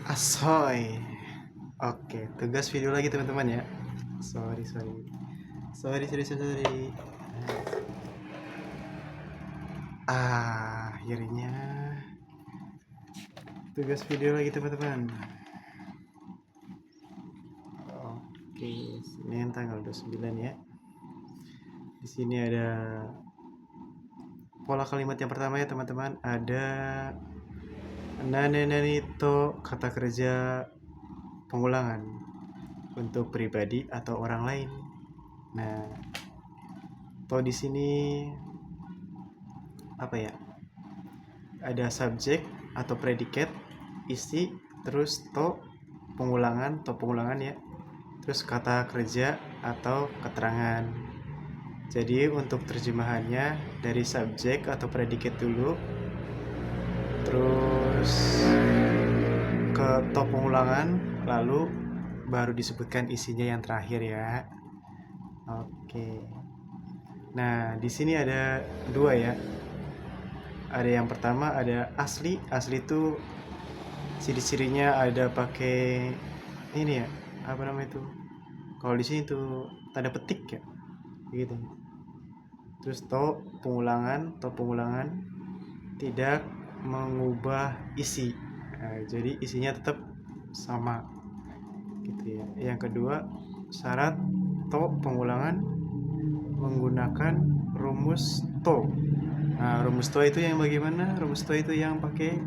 Asoy. Oke, tugas video lagi teman-teman ya. Sorry, sorry. Sorry, sorry, sorry. Akhirnya tugas video lagi teman-teman. Oke, Senin tanggal 29 ya. Di sini ada pola kalimat yang pertama ya teman-teman. Ada nanenanito, kata kerja pengulangan untuk pribadi atau orang lain. Nah, to di sini apa ya? Ada subjek atau predikat, isi, terus to pengulangan ya. Terus kata kerja atau keterangan. Jadi untuk terjemahannya dari subjek atau predikat dulu, terus ke to pengulangan, lalu baru disebutkan isinya yang terakhir ya. Oke. Nah, di sini ada dua ya. Ada yang pertama ada asli. Asli itu ciri-cirinya ada pakai ini ya. Apa namanya itu? Kalau di sini tuh tanda petik ya. Gitu. Terus to pengulangan tidak mengubah isi. Nah, jadi isinya tetap sama. Gitu ya. Yang kedua, syarat to pengulangan menggunakan rumus to. Nah, rumus to itu yang bagaimana? Rumus to itu yang pakai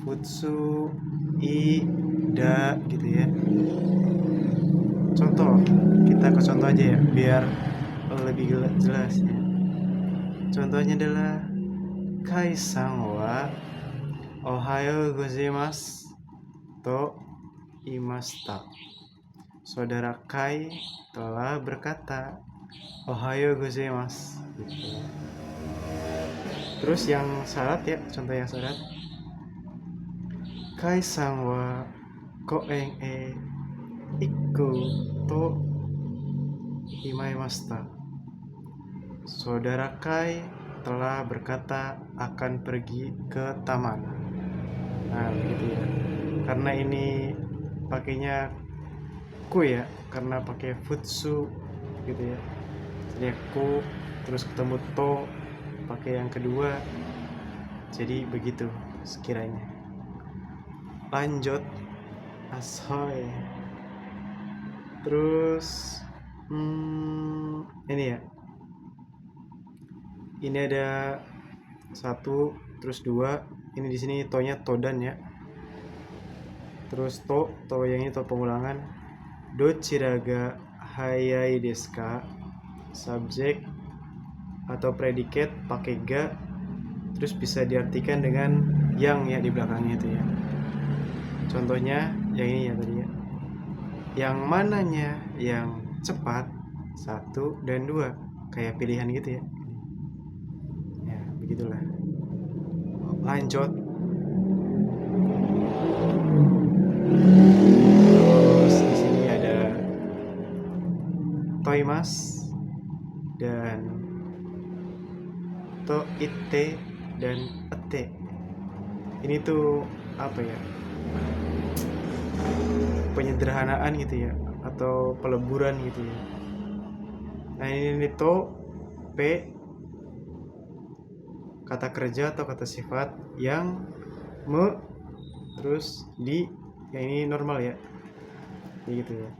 futsu, i, da gitu ya. Contoh, kita ke contoh aja ya, biar lebih jelas ya. Contohnya adalah Kai-san wa Ohayou gozaimasu to imashita. Saudara Kai telah berkata Ohayou gozaimasu gitu. Terus yang syarat ya, contoh yang syarat. Kai-san wa koen e iku to imaimashita. Saudara Kai telah berkata akan pergi ke taman. Nah, begitu ya. Karena ini pakainya ku ya, karena pakai futsu gitu ya. Jadi ku terus ketemu to pakai yang kedua. Jadi begitu sekiranya. Lanjut. Asoy. Terus ini ya. Ini ada satu, terus dua. Ini di sini to-nya todan ya. Terus to yang ini to pengulangan. Dochira ga hayai desu ka? Subjek atau predikat pakai ga, terus bisa diartikan dengan yang ya di belakangnya itu ya. Contohnya yang ini ya tadi ya. Yang mananya yang cepat, 1 dan 2, kayak pilihan gitu ya. Ya, begitulah. Lanjut. Terus di sini ada toimas dan to itte dan ete. Ini tuh apa ya? Penyederhanaan gitu ya, atau peleburan gitu ya. Nah, ini to p kata kerja atau kata sifat yang me terus di yang ini normal ya. Gitu ya.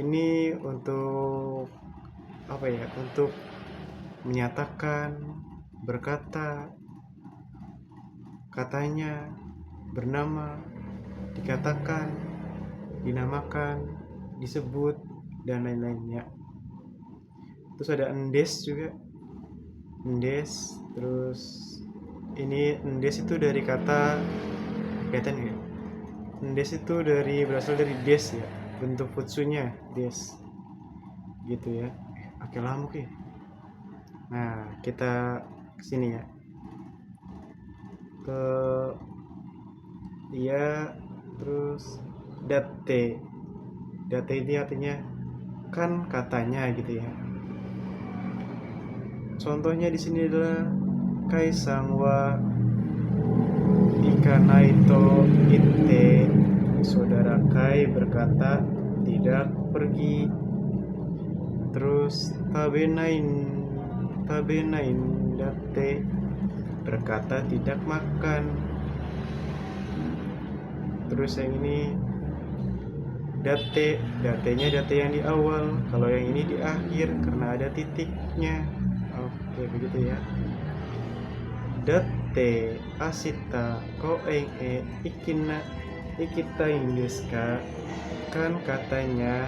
Ini untuk apa ya? Untuk menyatakan, berkata, katanya, bernama, dikatakan, dinamakan, disebut, dan lain-lainnya. Terus ada endes juga. Endes, terus ini endes itu dari kata kelihatan ya. Endes itu berasal dari des ya. Bentuk futsunya des. Gitu ya. Oke, lamuk ya. Nah, kita kesini ya. Ke dia, terus date ini artinya kan katanya gitu ya. Contohnya di sini adalah Kaisang wa ikanai to itte saudara Kai berkata tidak pergi. Terus tabenain date berkata tidak makan. Terus yang ini datenya date yang di awal, kalau yang ini di akhir karena ada titiknya. Oke, begitu ya. Date asita koeng ikitain desu ka, kan katanya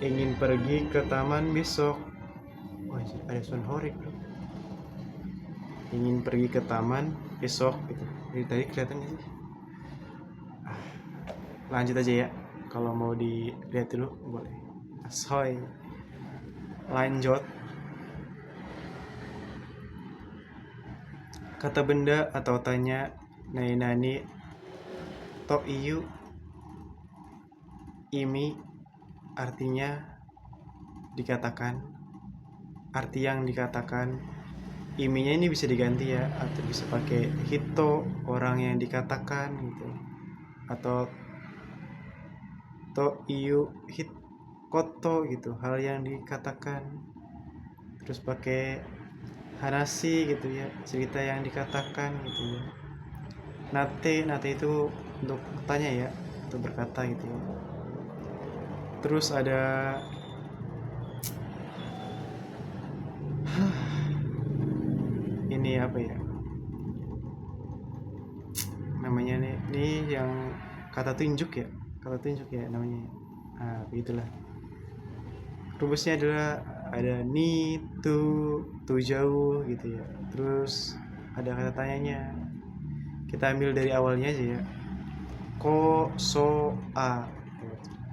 ingin pergi ke taman besok. Wah, ada sound horeg bro. Ingin pergi ke taman besok gitu. Dari tadi kelihatan gak sih? Lanjut aja ya. Kalau mau dilihat dulu boleh. Asoy. Lanjut. Kata benda atau tanya nani to iyu imi artinya dikatakan, arti yang dikatakan. Iminya ini bisa diganti ya, atau bisa pakai hito, orang yang dikatakan gitu, atau to iyu hit koto gitu, hal yang dikatakan. Terus pakai hanasi gitu ya, cerita yang dikatakan gitu ya. Nate itu untuk tanya ya, untuk berkata gitu ya. Terus ada ini apa ya namanya nih, ini yang kata tunjuk ya namanya. Nah, begitulah. Rumusnya adalah ada ni, tu jauh gitu ya. Terus ada kata tanyanya, kita ambil dari awalnya aja ya. Ko, so, a,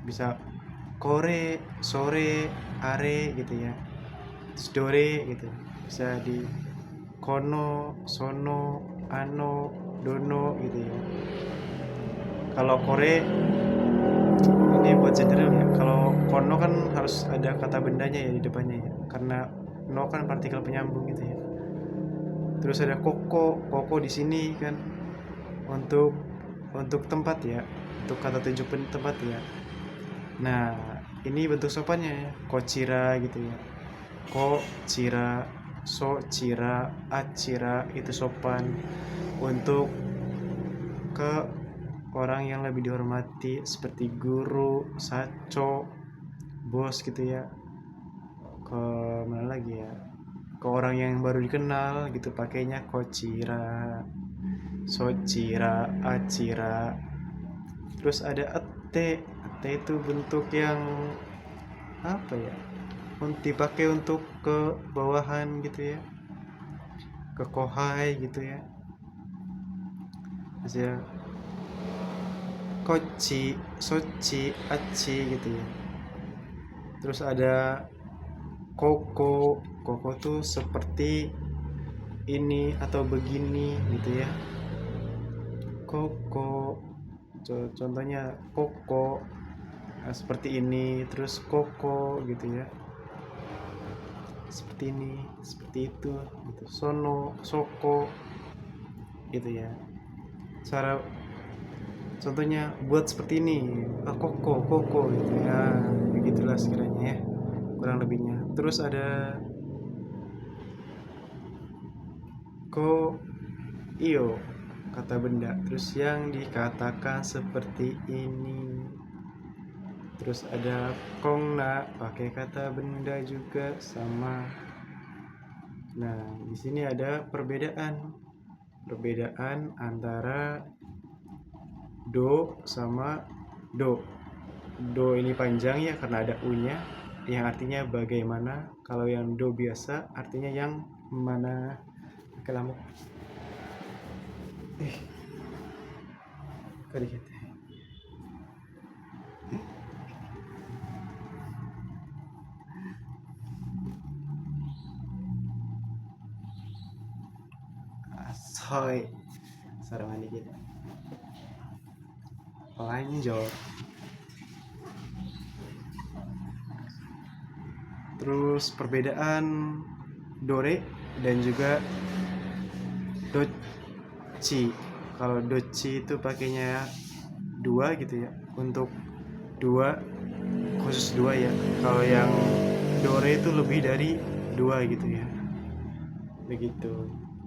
bisa kore, sore, are gitu ya. Terus dore gitu, bisa di kono, sono, ano, dono gitu ya. Kalau kore ini buat general ya. Kalau kono kan harus ada kata bendanya ya di depannya ya, karena no kan partikel penyambung gitu ya. Terus ada koko di sini kan untuk tempat ya, untuk kata tunjuk tempat ya. Nah, ini bentuk sopannya ya, kocira gitu ya. Ko cira, so cira, acira itu sopan untuk ke orang yang lebih dihormati seperti guru, saco, bos gitu ya. Ke mana lagi ya? Ke orang yang baru dikenal gitu pakainya kocira, socira, acira. Terus ada ete itu bentuk yang apa ya? Dipakai untuk ke bawahan gitu ya, ke kohai gitu ya. Terus ya koci, soci, aci gitu ya. Terus ada koko tuh seperti ini atau begini gitu ya. Koko contohnya koko seperti ini, terus koko gitu ya, seperti ini, seperti itu gitu. Sono, soko gitu ya. Cara contohnya buat seperti ini, koko gitu ya. Begitulah sekiranya ya, kurang lebihnya. Terus ada ko iyo kata benda, terus yang dikatakan seperti ini. Terus ada kongna pakai kata benda juga sama. Nah, di sini ada perbedaan antara do sama do. Do ini panjang ya karena ada u-nya yang artinya bagaimana. Kalau yang do biasa artinya yang mana. Oke, lama. Kadikit. Asoy. Sarangan dikit. Lanjut. Terus perbedaan dore dan juga doci. Kalau doci itu pakainya dua gitu ya, untuk dua, khusus dua ya. Kalau yang do re itu lebih dari dua gitu ya, begitu.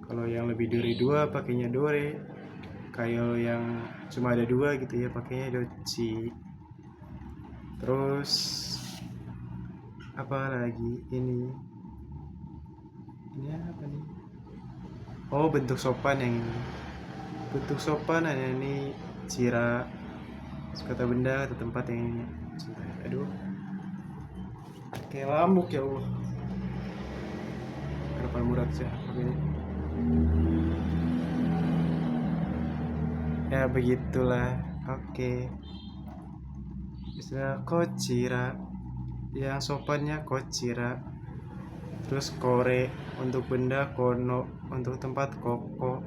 Kalau yang lebih dari dua pakainya do re, kalau yang cuma ada dua gitu ya pakainya do ci. Terus apa lagi ini apa nih? Oh, bentuk sopan yang ini. Bentuk sopan ada ini cira, kata benda atau tempat yang ini. Aduh, kayak lamuk ya Allah. Kenapa murah sih ini? Ya begitulah. Oke. Istilah kocira, yang sopannya kocira. Terus kore untuk benda, kono untuk tempat, koko.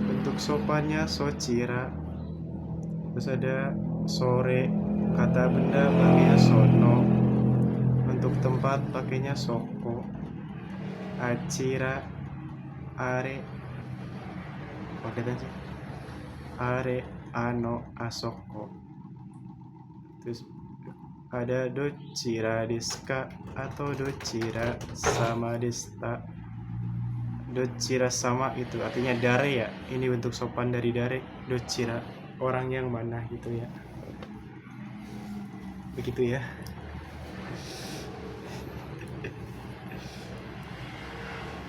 Bentuk sopannya socira. Terus ada sore, kata benda pakainya sono. Untuk tempat pakainya soko. Acira, are, pakai aja. Are, ano, asoko. Terus ada docira deska atau docira sama desta. Docira sama itu artinya dare ya. Ini bentuk sopan dari dare. Docira, orang yang mana gitu ya. Begitu ya.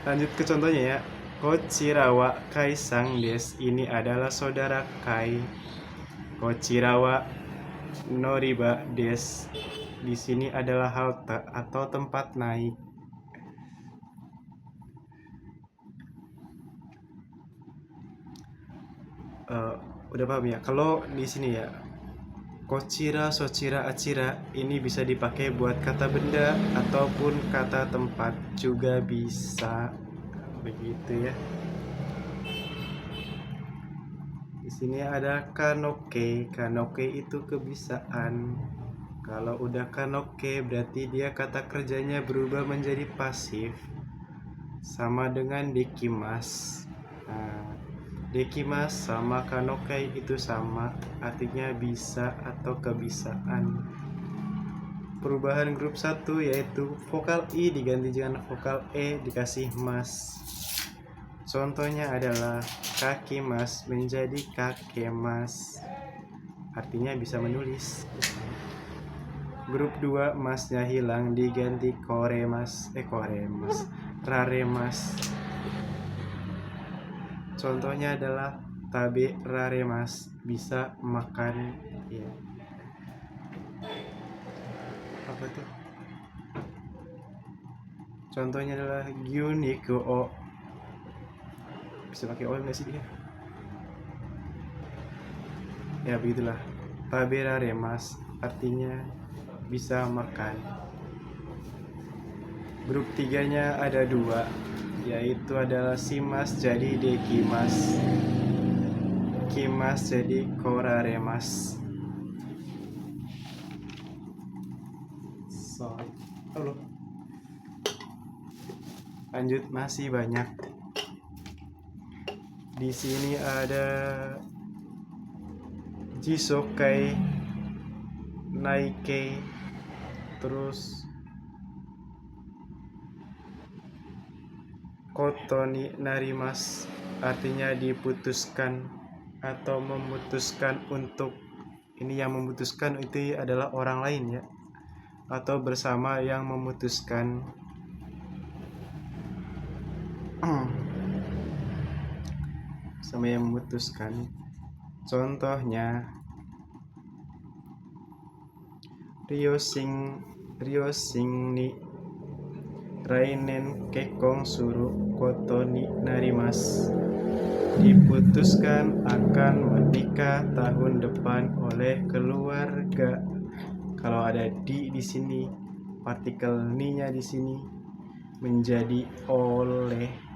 Lanjut ke contohnya ya. Kochirawa Kaisang des, ini adalah saudara Kai. Kochirawa Noriba des, di sini adalah halte atau tempat naik. Udah paham ya? Kalau di sini ya, kochira, sochira, acira ini bisa dipakai buat kata benda ataupun kata tempat juga bisa. Begitu ya. Di sini ada kanoke. Kanoke itu kebiasaan. Kalau udah kanoke berarti dia kata kerjanya berubah menjadi pasif. Sama dengan dekimas. Nah, dekimas sama kanoke itu sama, artinya bisa atau kebisaan. Perubahan grup 1 yaitu vokal I diganti dengan vokal E dikasih mas. Contohnya adalah kaki mas menjadi kakemas, artinya bisa menulis. Grup 2 masnya hilang diganti koremas, raremas. Contohnya adalah tabe raremas, bisa makan ya. Apa tuh? Contohnya adalah gyuniku o, bisa pakai o nggak sih dia? Ya begitulah. Tabe raremas artinya bisa makan. Grup 3-nya ada 2, yaitu adalah simas jadi dekimas, kimas jadi koraremas. Lanjut, masih banyak. Di sini ada jisokai, naikei, terus kotoni narimas, artinya diputuskan atau memutuskan untuk. Ini yang memutuskan itu adalah orang lain ya, atau bersama yang memutuskan. Sama yang memutuskan. Contohnya Ryosing ni Rainen kekong suru koto ni narimas, diputuskan akan menikah tahun depan oleh keluarga. Kalau ada di sini, partikel ni-nya di sini menjadi oleh.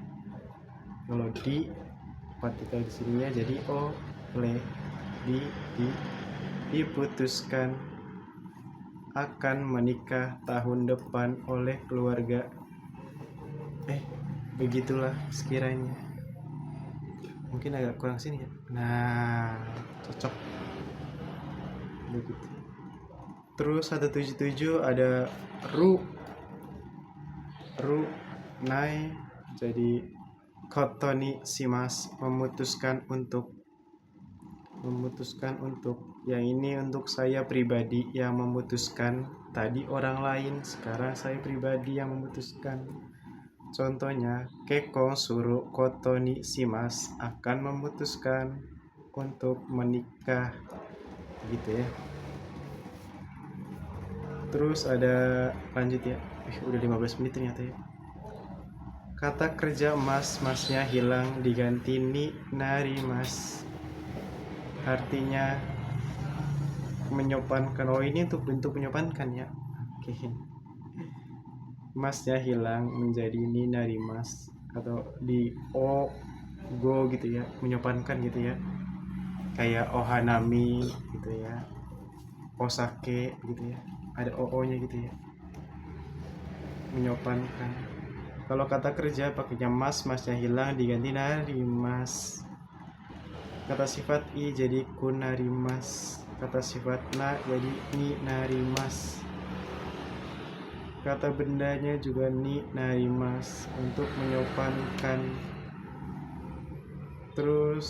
Kalau di, partikel di sininya jadi oleh. Diputuskan akan menikah tahun depan oleh keluarga. Begitulah sekiranya. mungkin agak kurang sini ya. Nah, cocok begitu. Terus 177 ada ru nai, jadi kotoni simas, memutuskan untuk yang ini untuk saya pribadi yang memutuskan. Tadi orang lain, sekarang saya pribadi yang memutuskan. Contohnya, Keko suruh kotoni simas, akan memutuskan untuk menikah, gitu ya. Terus ada lanjut ya. Udah 15 menit ternyata ya. Kata kerja mas, masnya hilang, diganti ni nari mas. Artinya menyopankan. Oh, ini untuk bentuk menyopankan ya. Oke. Masnya hilang menjadi ni nari mas, atau di o go gitu ya, menyopankan gitu ya. Kayak ohanami gitu ya, osake gitu ya, ada oo-nya gitu ya, menyopankan. Kalau kata kerja pakainya mas, masnya hilang diganti nari mas. Kata sifat i jadi kun nari mas. Kata sifat na jadi ni nari mas. Kata bendanya juga ni nari mas, untuk menyopankan. Terus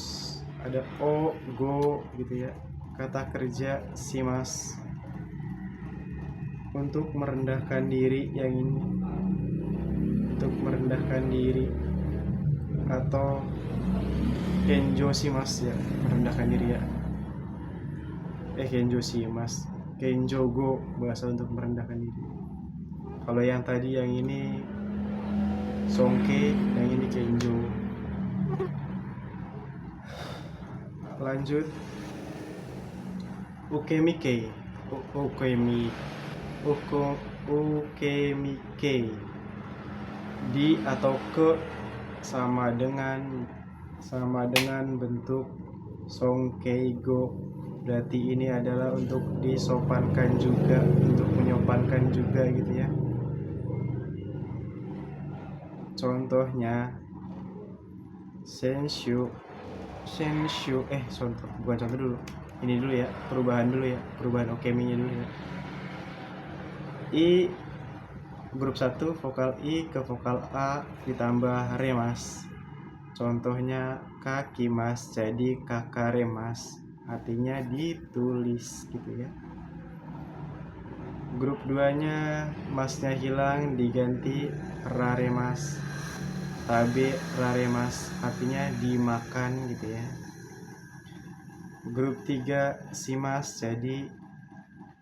ada o go gitu ya. Kata kerja si mas, untuk merendahkan diri yang ini, untuk merendahkan diri, atau kenjo si mas ya, merendahkan diri ya. Kenjo si mas, kenjo go, bahasa untuk merendahkan diri. Kalau yang tadi yang ini songke, yang ini kenjo. Lanjut, ukemike, ukemike, di atau ke sama dengan bentuk songkeigo. Berarti ini adalah untuk disopankan juga, untuk menyopankan juga gitu ya. Contohnya senshu, bukan contoh dulu. Ini dulu ya, perubahan okemi-nya dulu ya. I grup 1 vokal I ke vokal A ditambah remas. Contohnya kaki mas jadi kakare mas, artinya ditulis gitu ya. Grup 2 nya masnya hilang diganti raremas, tabe raremas, artinya dimakan gitu ya. Grup 3 simas jadi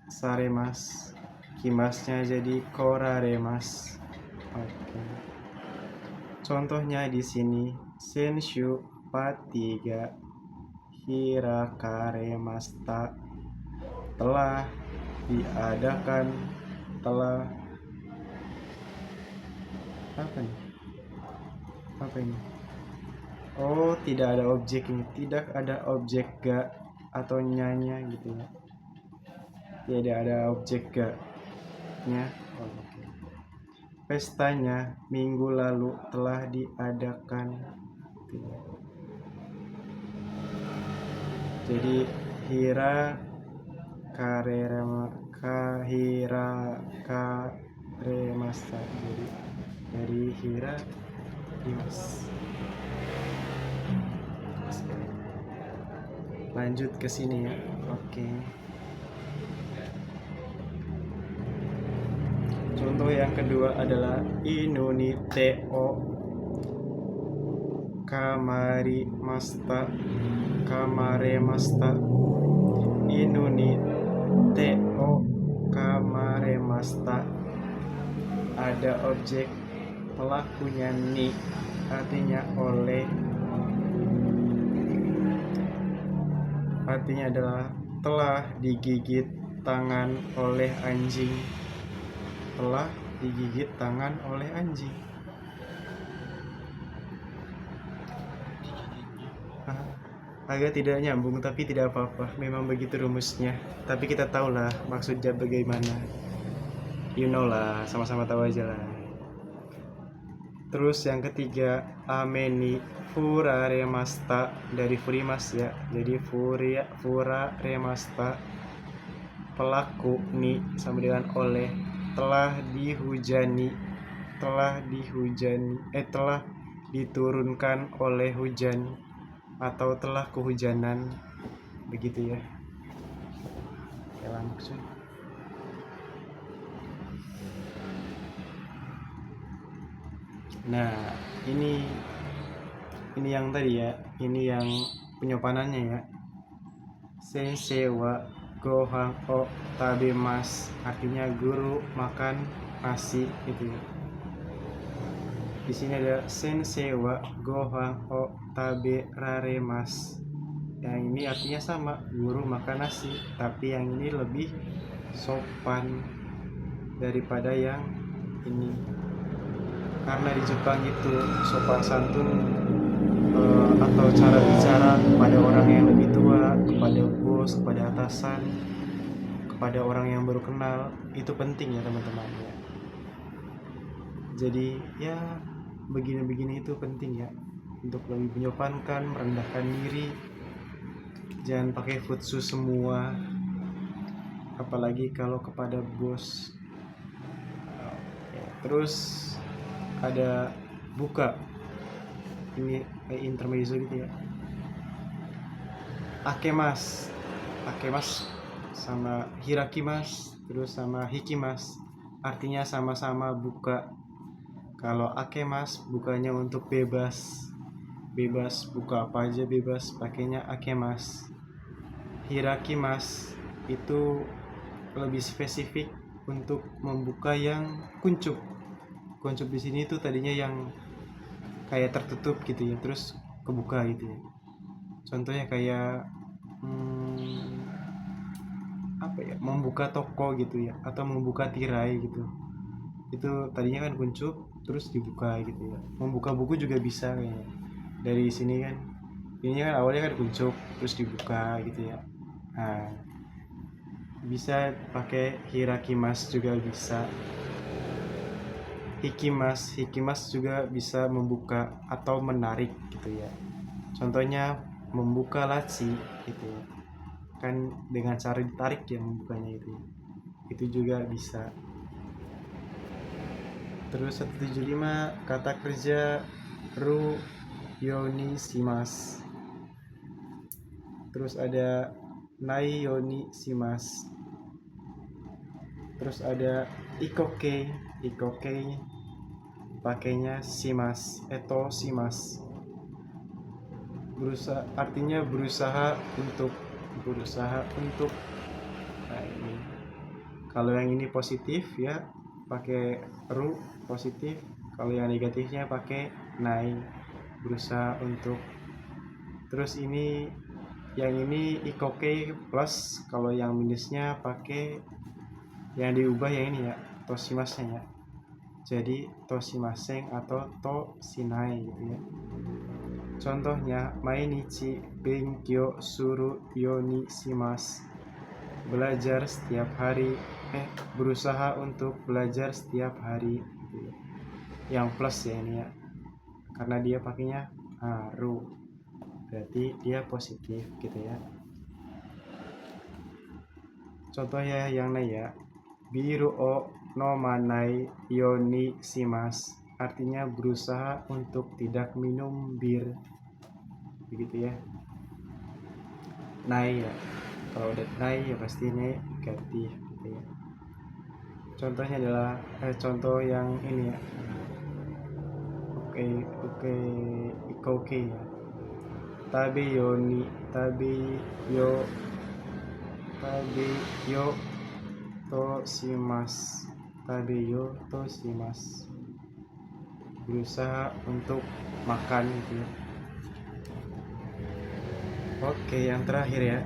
saremas, kimasnya jadi koraremas. Oke. Contohnya di sini senshu patiga hirakaremasta, telah diadakan, telah apa ini? Oh, tidak ada objek ini, tidak ada objek ga atau nyanya gitu ya. Tidak ada objek ga nya. Pestanya minggu lalu telah diadakan gitu ya. Jadi hira karemasta, jadi dari hira dimas. Lanjut ke sini ya. Oke. Contoh yang kedua adalah inuni teo kamari masta, kamare masta. Inuni teo kamare masta, ada objek pelakunya ni, artinya oleh, artinya adalah telah digigit tangan oleh anjing, telah digigit tangan oleh anjing. Agak tidak nyambung, tapi tidak apa-apa, memang begitu rumusnya. Tapi kita tahulah maksudnya bagaimana. You know lah, sama-sama tahu aja lah. Terus yang ketiga ameni furaremasta dari furimas ya. Jadi furaremasta pelaku ni sama dengan oleh telah diturunkan oleh hujan atau telah kehujanan begitu ya. Langsung. Nah, ini yang tadi ya. Ini yang penyopanannya ya. Sensei wa gohan o tabemas, artinya guru makan nasi gitu ya. Di sini ada sensei wa gohan o taberaremas. Yang ini artinya sama, guru makan nasi, tapi yang ini lebih sopan daripada yang ini. Karena di Jepang itu sopan santun atau cara bicara kepada orang yang lebih tua, kepada bos, kepada atasan, kepada orang yang baru kenal, itu penting ya teman-teman ya. Jadi ya begini-begini itu penting ya, untuk lebih menyopankan, merendahkan diri. Jangan pakai futsu semua, apalagi kalau kepada bos. Terus ada buka, ini intermezzo gitu ya. Akemas sama hirakimas, terus sama hikimas, artinya sama-sama buka. Kalau akemas bukanya untuk bebas, buka apa aja bebas, pakainya akemas. Hirakimas itu lebih spesifik untuk membuka yang kuncup di sini itu tadinya yang kayak tertutup gitu ya, terus kebuka gitu ya. Contohnya kayak apa ya, membuka toko gitu ya, atau membuka tirai gitu. Itu tadinya kan kuncup terus dibuka gitu ya. Membuka buku juga bisa kayaknya. Dari sini kan, ini kan awalnya kan kuncup terus dibuka gitu ya. Nah, bisa pakai hirakimas juga bisa. Hikimas juga bisa membuka atau menarik gitu ya. Contohnya membuka laci gitu ya. Kan dengan cara ditarik ya membukanya itu. Itu juga bisa. Terus 175 kata kerja ru yoni shimas. Terus ada nai yoni shimas. Terus ada ikoke pakainya shimas, shimas. Artinya berusaha untuk. Nah, ini. Kalau yang ini positif ya pakai ru positif, kalau yang negatifnya pakai nai, berusaha untuk. Terus ini yang ini ikoke plus, kalau yang minusnya pakai yang diubah yang ini ya, toshimasnya ya. Jadi toshimasen atau to shinai gitu ya. Contohnya mainichi benkyou suru yoni shimasu. Belajar setiap hari, berusaha untuk belajar setiap hari gitu ya. Yang plus ya ini ya. Karena dia pakainya haru. Berarti dia positif gitu ya. Contohnya yang nai ya. Biru o no manai yoni shimasu, artinya berusaha untuk tidak minum bir begitu ya. Nai ya, kalau udah nai ya pasti negatif gitu ya. Contohnya adalah contoh yang ini ya. Oke ya. Tabe yo to shimasu, berusaha untuk makan gitu ya. Oke, yang terakhir ya,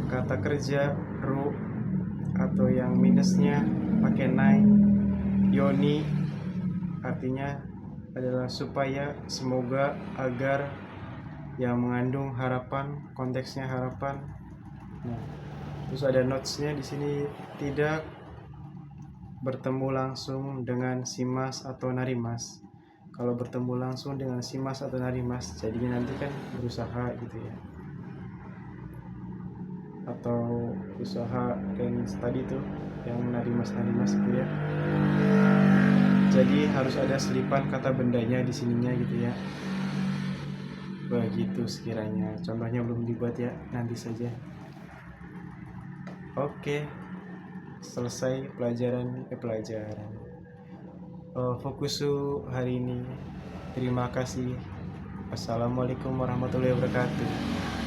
kata kerja ru atau yang minusnya pakai nai. Yoni artinya adalah supaya, semoga, agar, yang mengandung harapan, konteksnya harapan. Nah, terus ada notesnya di sini. Tidak bertemu langsung dengan si Mas atau Narimas. Kalau bertemu langsung dengan si Mas atau Narimas, jadinya nanti kan berusaha gitu ya, atau usaha dan tadi tuh yang Narimas itu ya. Jadi harus ada selipan kata bendanya di sininya gitu ya. Begitu sekiranya. Contohnya belum dibuat ya, nanti saja. Oke, selesai pelajaran Fokusu hari ini. Terima kasih. Wassalamualaikum warahmatullahi wabarakatuh.